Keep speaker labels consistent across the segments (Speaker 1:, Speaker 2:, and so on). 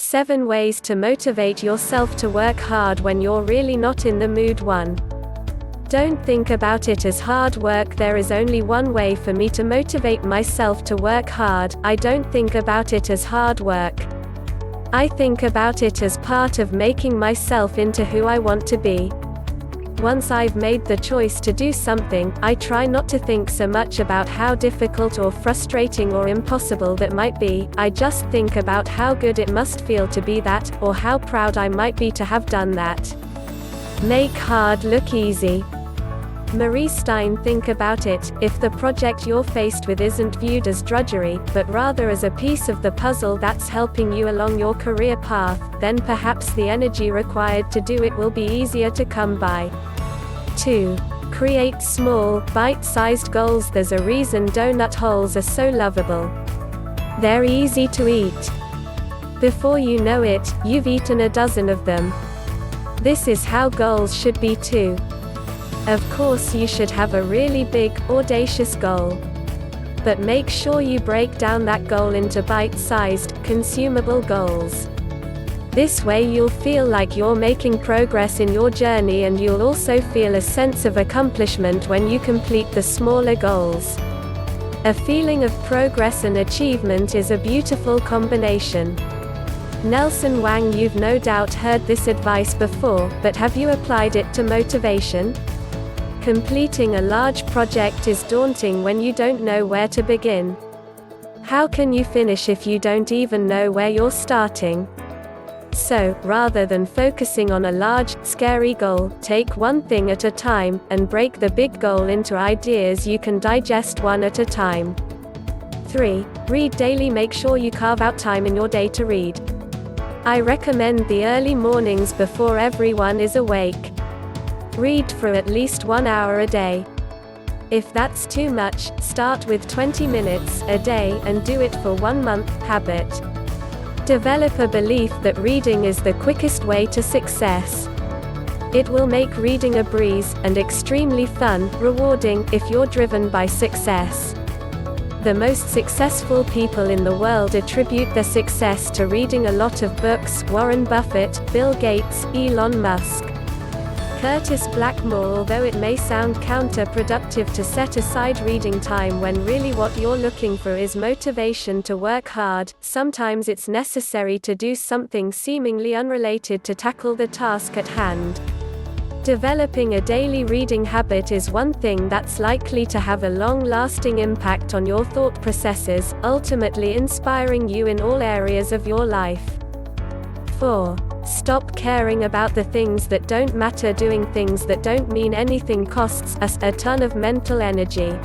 Speaker 1: 7 ways to motivate yourself to work hard when you're really not in the mood. 1. Don't think about it as hard work. There is only one way for me to motivate myself to work hard. I don't think about it as hard work. I think about it as part of making myself into who I want to be. Once I've made the choice to do something, I try not to think so much about how difficult or frustrating or impossible that might be. I just think about how good it must feel to be that, or how proud I might be to have done that. Make hard look easy. Marie Stein. Think about it. If the project you're faced with isn't viewed as drudgery, but rather as a piece of the puzzle that's helping you along your career path, then perhaps the energy required to do it will be easier to come by. 2. Create small, bite-sized goals. There's a reason donut holes are so lovable. They're easy to eat. Before you know it, you've eaten a dozen of them. This is how goals should be too. Of course, you should have a really big, audacious goal. But make sure you break down that goal into bite-sized, consumable goals. This way you'll feel like you're making progress in your journey, and you'll also feel a sense of accomplishment when you complete the smaller goals. A feeling of progress and achievement is a beautiful combination. Nelson Wang. You've no doubt heard this advice before, but have you applied it to motivation? Completing a large project is daunting when you don't know where to begin. How can you finish if you don't even know where you're starting? So, rather than focusing on a large, scary goal, take one thing at a time, and break the big goal into ideas you can digest one at a time. 3. Read daily. Make sure you carve out time in your day to read. I recommend the early mornings before everyone is awake. Read for at least 1 hour a day. If that's too much, start with 20 minutes a day and do it for 1 month. Habit. Develop a belief that reading is the quickest way to success. It will make reading a breeze, and extremely fun, rewarding, if you're driven by success. The most successful people in the world attribute their success to reading a lot of books. Warren Buffett, Bill Gates, Elon Musk. Curtis Blackmore. Although it may sound counterproductive to set aside reading time when really what you're looking for is motivation to work hard, sometimes it's necessary to do something seemingly unrelated to tackle the task at hand. Developing a daily reading habit is one thing that's likely to have a long-lasting impact on your thought processes, ultimately inspiring you in all areas of your life. 4. Stop caring about the things that don't matter. Doing things that don't mean anything costs us a ton of mental energy.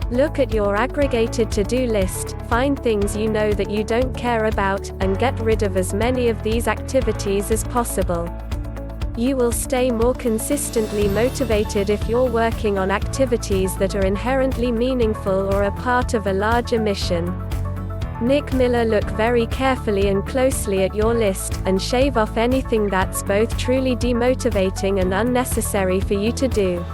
Speaker 1: Look at your aggregated to-do list, find things you know that you don't care about, and get rid of as many of these activities as possible. You will stay more consistently motivated if you're working on activities that are inherently meaningful or a part of a larger mission. Nick Miller. Look very carefully and closely at your list, and shave off anything that's both truly demotivating and unnecessary for you to do.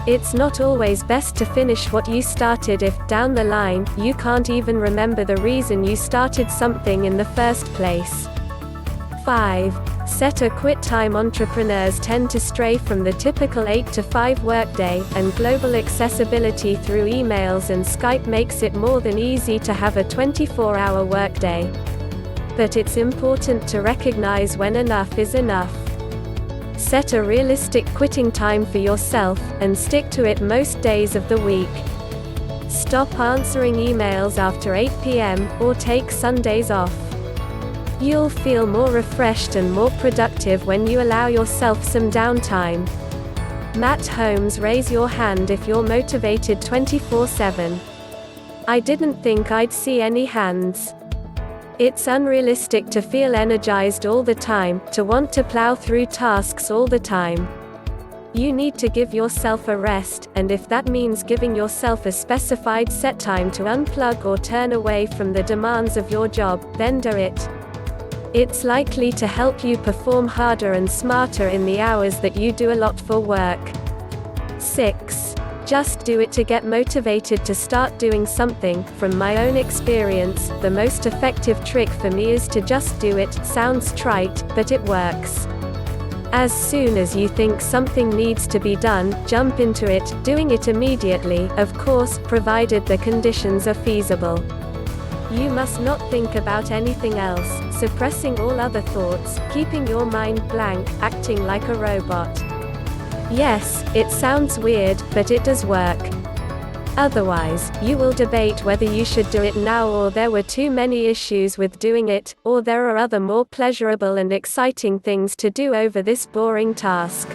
Speaker 1: It's not always best to finish what you started if, down the line, you can't even remember the reason you started something in the first place. 5. Set a quit time. Entrepreneurs tend to stray from the typical 8 to 5 workday, and global accessibility through emails and Skype makes it more than easy to have a 24-hour workday. But it's important to recognize when enough is enough. Set a realistic quitting time for yourself, and stick to it most days of the week. Stop answering emails after 8 p.m., or take Sundays off. You'll feel more refreshed and more productive when you allow yourself some downtime. Matt Holmes. Raise your hand if you're motivated 24/7. I didn't think I'd see any hands. It's unrealistic to feel energized all the time, to want to plow through tasks all the time. You need to give yourself a rest, and if that means giving yourself a specified set time to unplug or turn away from the demands of your job, then do it. It's likely to help you perform harder and smarter in the hours that you do a lot for work. 6. Just do it to get motivated to start doing something. From my own experience, the most effective trick for me is to just do it. Sounds trite, but it works. As soon as you think something needs to be done, jump into it, doing it immediately, of course, provided the conditions are feasible. You must not think about anything else, suppressing all other thoughts, keeping your mind blank, acting like a robot. Yes, it sounds weird, but it does work. Otherwise, you will debate whether you should do it now, or there were too many issues with doing it, or there are other more pleasurable and exciting things to do over this boring task.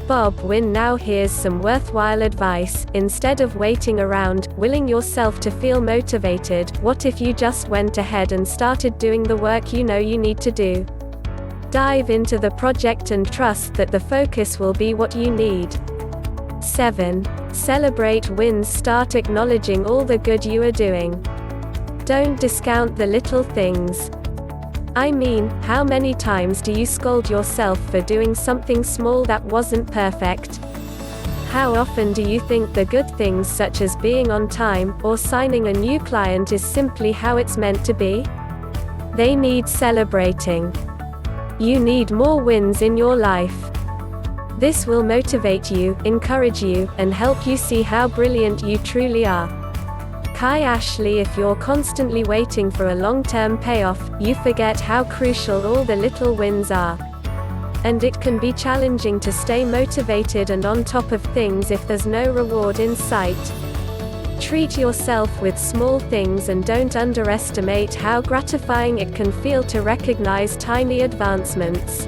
Speaker 1: Bob Wynn. Now here's some worthwhile advice. Instead of waiting around, willing yourself to feel motivated, what if you just went ahead and started doing the work you know you need to do? Dive into the project and trust that the focus will be what you need. 7. Celebrate wins. Start acknowledging all the good you are doing. Don't discount the little things. I mean, how many times do you scold yourself for doing something small that wasn't perfect? How often do you think the good things such as being on time, or signing a new client is simply how it's meant to be? They need celebrating. You need more wins in your life. This will motivate you, encourage you, and help you see how brilliant you truly are. Kai Ashley. If you're constantly waiting for a long-term payoff, you forget how crucial all the little wins are. And it can be challenging to stay motivated and on top of things if there's no reward in sight. Treat yourself with small things and don't underestimate how gratifying it can feel to recognize tiny advancements.